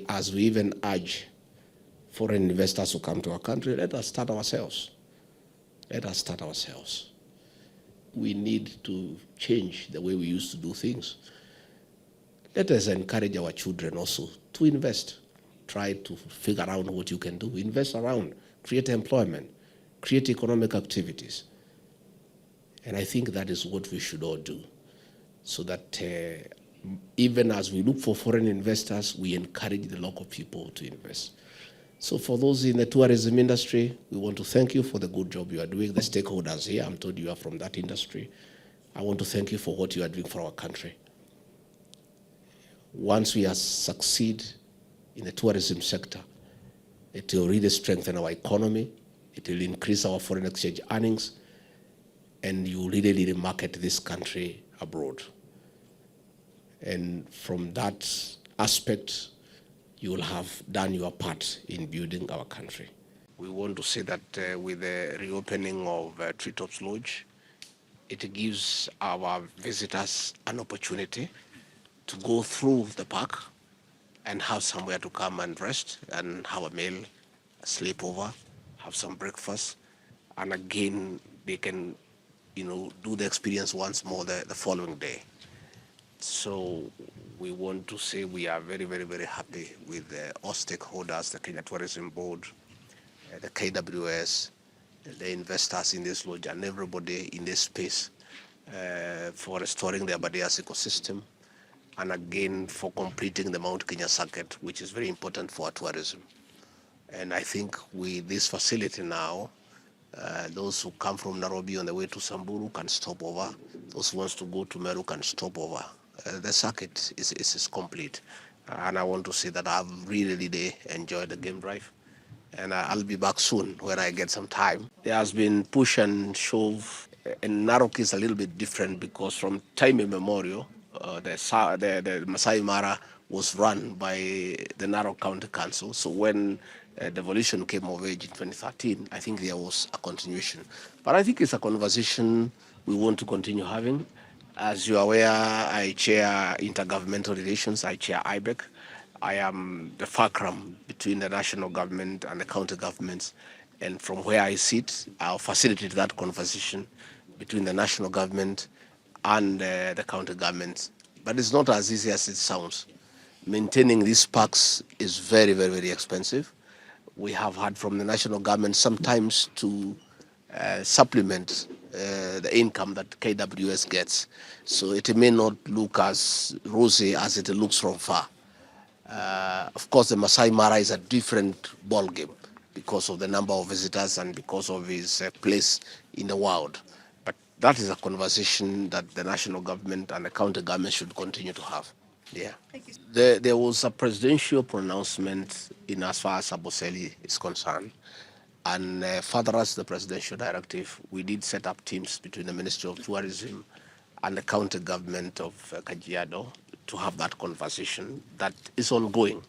As we even urge foreign investors to come to our country, let us start ourselves. Let us start ourselves. We need to change the way we used to do things. Let us encourage our children also to invest. Try to figure out what you can do. Invest around, create employment, create economic activities. And I think that is what we should all do, so that even as we look for foreign investors, we encourage the local people to invest. So for those in the tourism industry, we want to thank you for the good job you are doing. The stakeholders here, I'm told you are from that industry. I want to thank you for what you are doing for our country. Once we succeed in the tourism sector, it will really strengthen our economy, it will increase our foreign exchange earnings, and you really market this country abroad. And from that aspect, you will have done your part in building our country. We want to say that with the reopening of Treetops Lodge, it gives our visitors an opportunity to go through the park and have somewhere to come and rest and have a meal, a sleepover, have some breakfast, and again they can, do the experience once more the following day. So we want to say we are very, very, very happy with all stakeholders, the Kenya Tourism Board, the KWS, the investors in this lodge, and everybody in this space for restoring the Aberdare's ecosystem, and again for completing the Mount Kenya circuit, which is very important for our tourism. And I think with this facility now, those who come from Nairobi on the way to Samburu can stop over. Those who want to go to Meru can stop over. The circuit is complete. And I want to say that I've really enjoyed the game drive. And I'll be back soon when I get some time. There has been push and shove. And Narok is a little bit different because from time immemorial, the Masai Mara was run by the Narok County Council. So when devolution came of age in 2013, I think there was a continuation. But I think it's a conversation we want to continue having. As you are aware, I chair intergovernmental relations, I chair IBEC. I am the fulcrum between the national government and the county governments. And from where I sit, I'll facilitate that conversation between the national government and the county governments. But it's not as easy as it sounds. Maintaining these parks is very, very, very expensive. We have had from the national government sometimes to supplement the income that KWS gets. So it may not look as rosy as it looks from far. Of course, the Masai Mara is a different ballgame because of the number of visitors and because of his place in the world. But that is a conversation that the national government and the county government should continue to have. Yeah. Thank you. There was a presidential pronouncement in as far as Aboseli is concerned. And further as the presidential directive, we did set up teams between the Ministry of Tourism and the county government of Kajiado to have that conversation that is ongoing.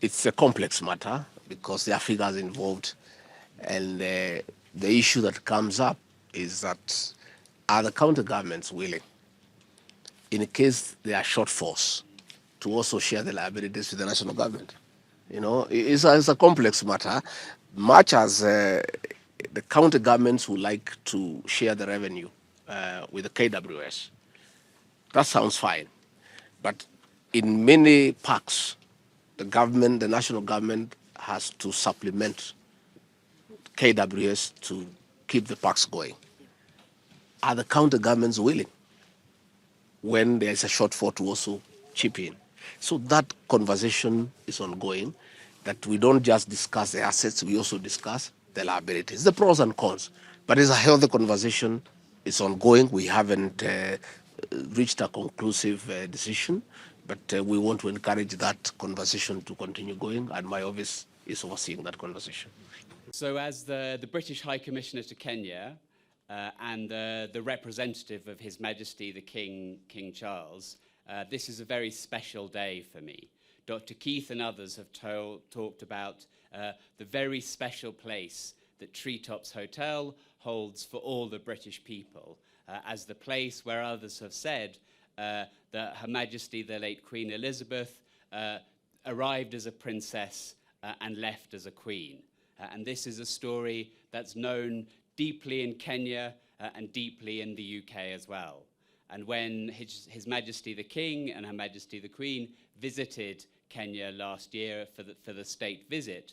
It's a complex matter because there are figures involved. And the issue that comes up is that are the county governments willing, in case there are shortfalls, to also share the liabilities with the national government? It's a complex matter. Much as the county governments would like to share the revenue with the KWS, that sounds fine. But in many parks, the national government has to supplement KWS to keep the parks going. Are the county governments willing, when there's a shortfall, to also chip in? So that conversation is ongoing, that we don't just discuss the assets, we also discuss the liabilities, the pros and cons. But it's a healthy conversation. It's ongoing. We haven't reached a conclusive decision, but we want to encourage that conversation to continue going, and my office is overseeing that conversation. So as the British High Commissioner to Kenya and the representative of His Majesty the King Charles, this is a very special day for me. Dr. Keith and others have talked about the very special place that Treetops Hotel holds for all the British people, as the place where others have said that Her Majesty the late Queen Elizabeth arrived as a princess and left as a queen. And this is a story that's known deeply in Kenya and deeply in the UK as well. And when His Majesty the King and Her Majesty the Queen visited Kenya last year for the state visit,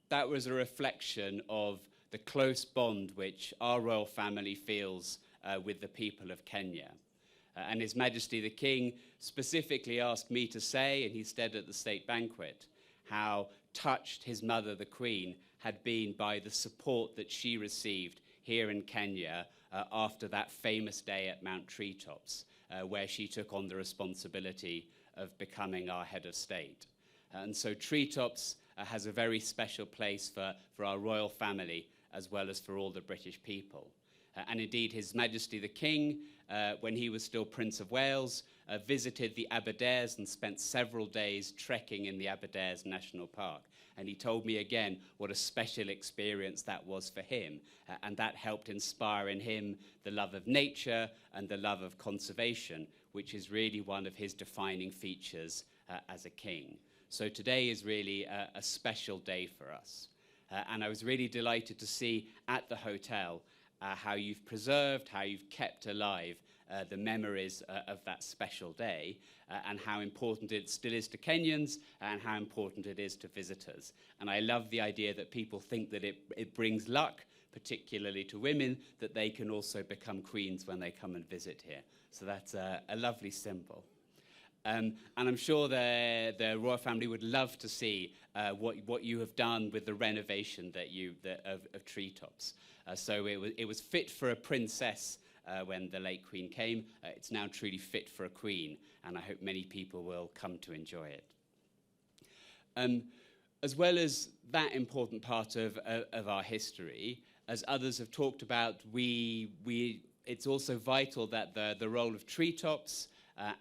that was a reflection of the close bond which our royal family feels with the people of Kenya. And His Majesty the King specifically asked me to say, and he said at the state banquet, how touched his mother, the Queen, had been by the support that she received here in Kenya after that famous day at Mount Treetops, where she took on the responsibility of becoming our head of state. And so Treetops has a very special place for our royal family, as well as for all the British people. And indeed, His Majesty the King, when he was still Prince of Wales, visited the Aberdares and spent several days trekking in the Aberdare National Park. And he told me again what a special experience that was for him. And that helped inspire in him the love of nature and the love of conservation, which is really one of his defining features as a king. So today is really a special day for us. And I was really delighted to see at the hotel how you've preserved, how you've kept alive the memories of that special day, and how important it still is to Kenyans and how important it is to visitors. And I love the idea that people think that it brings luck, particularly to women, that they can also become queens when they come and visit here. So that's a lovely symbol. And I'm sure the royal family would love to see what you have done with the renovation of Treetops. So it was fit for a princess when the late Queen came. It's now truly fit for a queen, and I hope many people will come to enjoy it. As well as that important part of our history, as others have talked about, it's also vital that the role of Treetops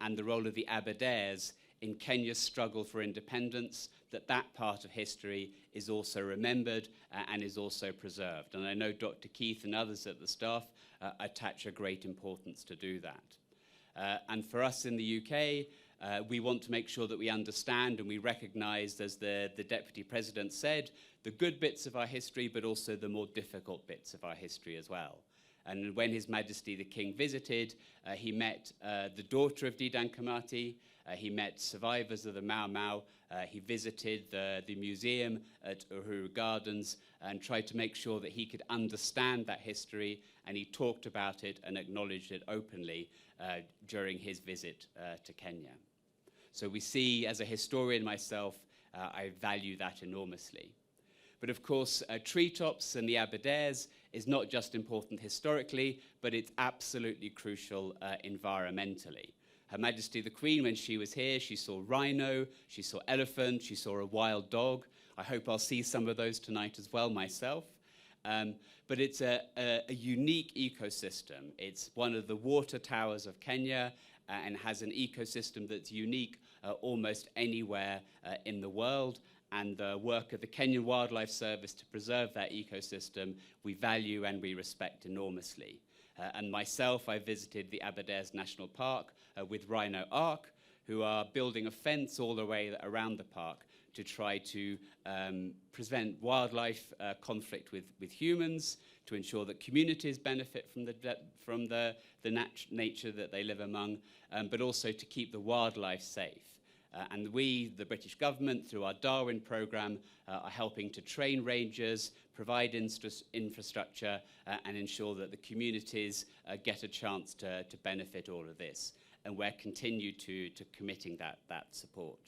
and the role of the Aberdares in Kenya's struggle for independence, that part of history is also remembered and is also preserved. And I know Dr. Keith and others at the staff attach a great importance to do that. And for us in the UK, we want to make sure that we understand and we recognise, as the Deputy President said, the good bits of our history, but also the more difficult bits of our history as well. And when His Majesty the King visited, he met the daughter of Dedan Kimathi, he met survivors of the Mau Mau, he visited the museum at Uhuru Gardens and tried to make sure that he could understand that history, and he talked about it and acknowledged it openly during his visit to Kenya. So we see, as a historian myself, I value that enormously. But of course, Treetops and the Aberdares is not just important historically, but it's absolutely crucial environmentally. Her Majesty the Queen, when she was here, she saw rhino, she saw elephant, she saw a wild dog. I hope I'll see some of those tonight as well myself. But it's a unique ecosystem. It's one of the water towers of Kenya and has an ecosystem that's unique almost anywhere in the world. And the work of the Kenyan Wildlife Service to preserve that ecosystem, we value and we respect enormously. And myself, I visited the Aberdare National Park with Rhino Ark, who are building a fence all the way around the park to try to prevent wildlife conflict with humans, to ensure that communities benefit from the nature that they live among, but also to keep the wildlife safe. And we, the British government, through our Darwin programme, are helping to train rangers, provide infrastructure, and ensure that the communities get a chance to benefit all of this. And we're continued to committing that support.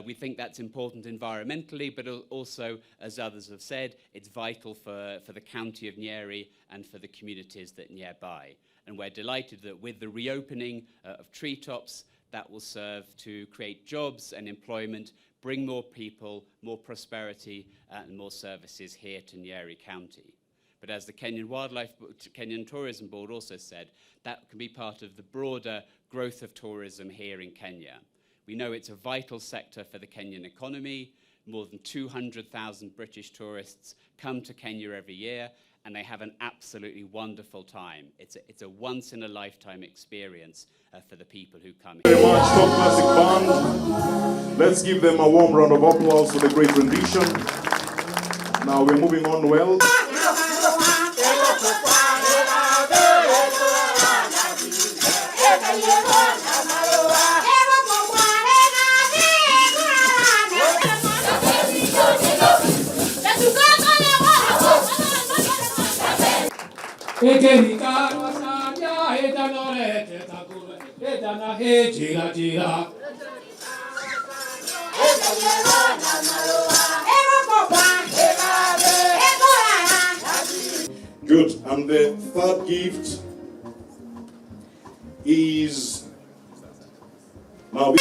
We think that's important environmentally, but also, as others have said, it's vital for the county of Nyeri and for the communities that nearby. And we're delighted that with the reopening of Treetops, that will serve to create jobs and employment, bring more people, more prosperity, and more services here to Nyeri County. But as the Kenyan Tourism Board also said, that can be part of the broader growth of tourism here in Kenya. We know it's a vital sector for the Kenyan economy. More than 200,000 British tourists come to Kenya every year, and they have an absolutely wonderful time. It's a once-in-a-lifetime experience for the people who come here. Very much, Top Classic Band. Let's give them a warm round of applause for the great rendition. Now we're moving on well. Good. And the third gift is now.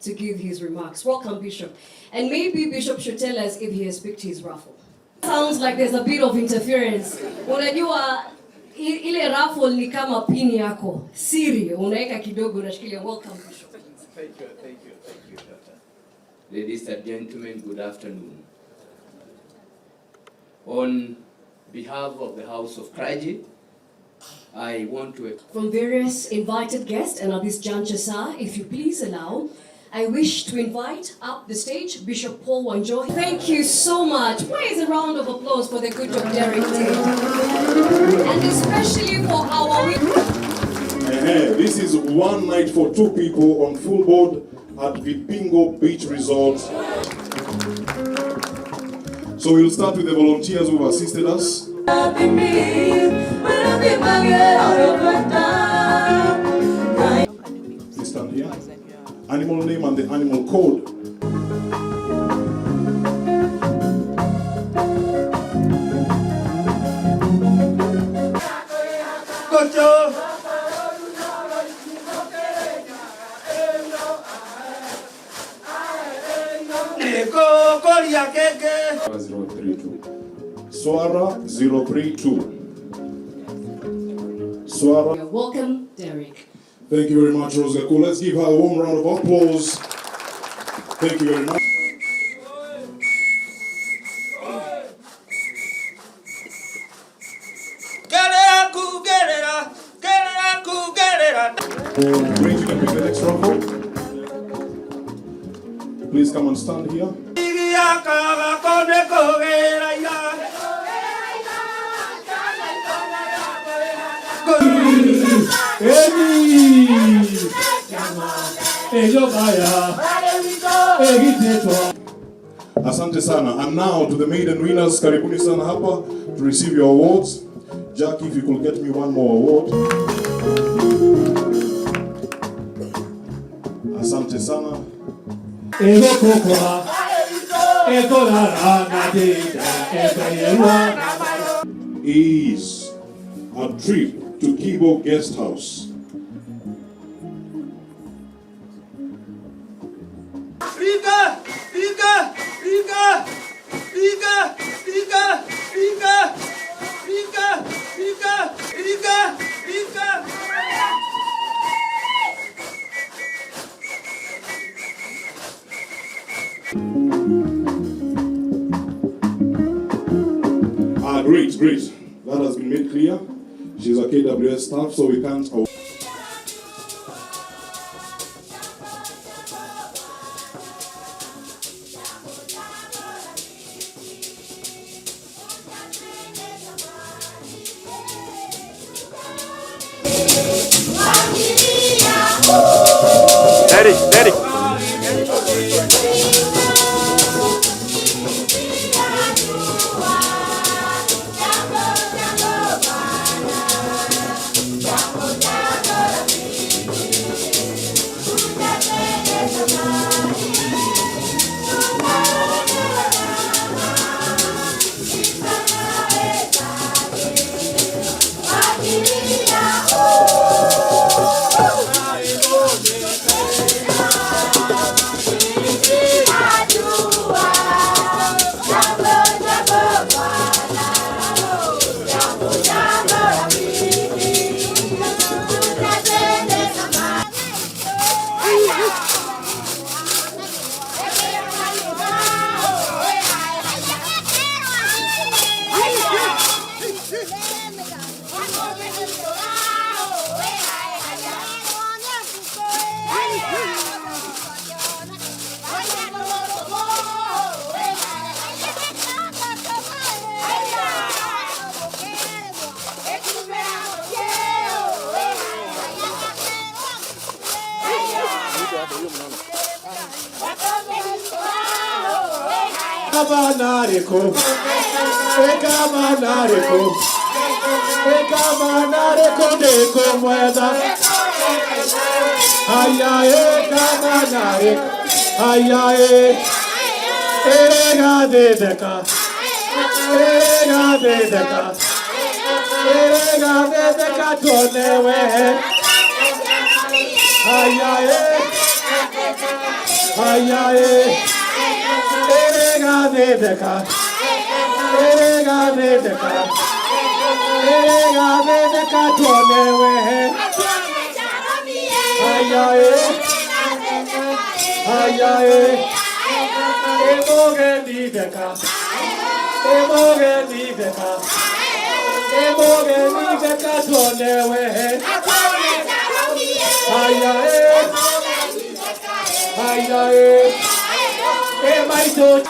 To give his remarks. Welcome, Bishop. And maybe Bishop should tell us if he has picked his raffle. Sounds like there's a bit of interference. Unajua ile raffle ni kama pini yako. Siri, unaweka kidogo unashikilia. Welcome, Bishop. Thank you. Ladies and gentlemen, good afternoon. On behalf of the House of Clergy, I want to... From various invited guests and at this juncture, sir, if you please allow, I wish to invite up the stage Bishop Paul Wanjohi. Thank you so much. Please a round of applause for the good job Derek did. And especially for our... This is one night for two people on full board at Vipingo Beach Resort. So we'll start with the volunteers who have assisted us. Please stand here. Animal name and the animal code. Swara 032. Swara. Welcome, Derek. Thank you very much, Rosa. Cool. Let's give her a warm round of applause. Thank you very much. Great, you can pick the next raffle. Please come and stand here. Asante sana. And now to the maiden winners, karibuni sana hapa to receive your awards. Jackie, if you could get me one more award. Asante sana. Is a trip to Kibo Guest House. Great. That has been made clear. She's a KWS staff, so we can't. Ready.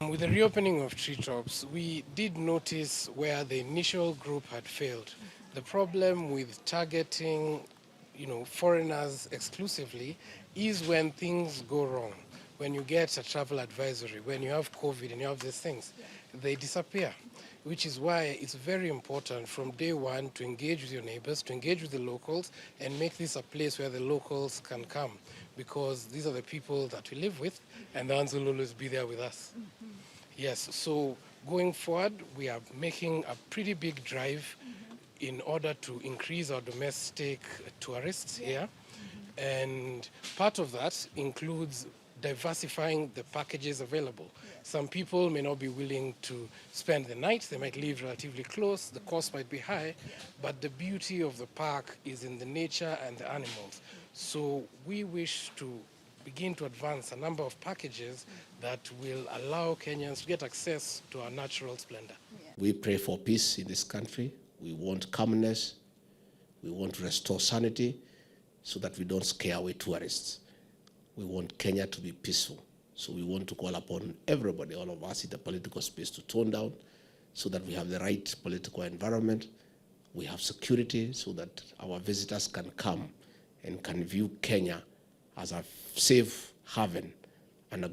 With the reopening of Treetops, we did notice where the initial group had failed. The problem with targeting, foreigners exclusively is when things go wrong. When you get a travel advisory, when you have COVID and you have these things, they disappear. Which is why it's very important from day one to engage with your neighbors, to engage with the locals, and make this a place where the locals can come, because these are the people that we live with, and the ones will always be there with us. Yes, so going forward, we are making a pretty big drive in order to increase our domestic tourists here. And part of that includes diversifying the packages available. Some people may not be willing to spend the night. They might live relatively close. The cost might be high, but the beauty of the park is in the nature and the animals. So we wish to begin to advance a number of packages that will allow Kenyans to get access to our natural splendor. We pray for peace in this country. We want calmness. We want to restore sanity so that we don't scare away tourists. We want Kenya to be peaceful. So we want to call upon everybody, all of us in the political space, to tone down so that we have the right political environment. We have security so that our visitors can come and can view Kenya as a safe haven and a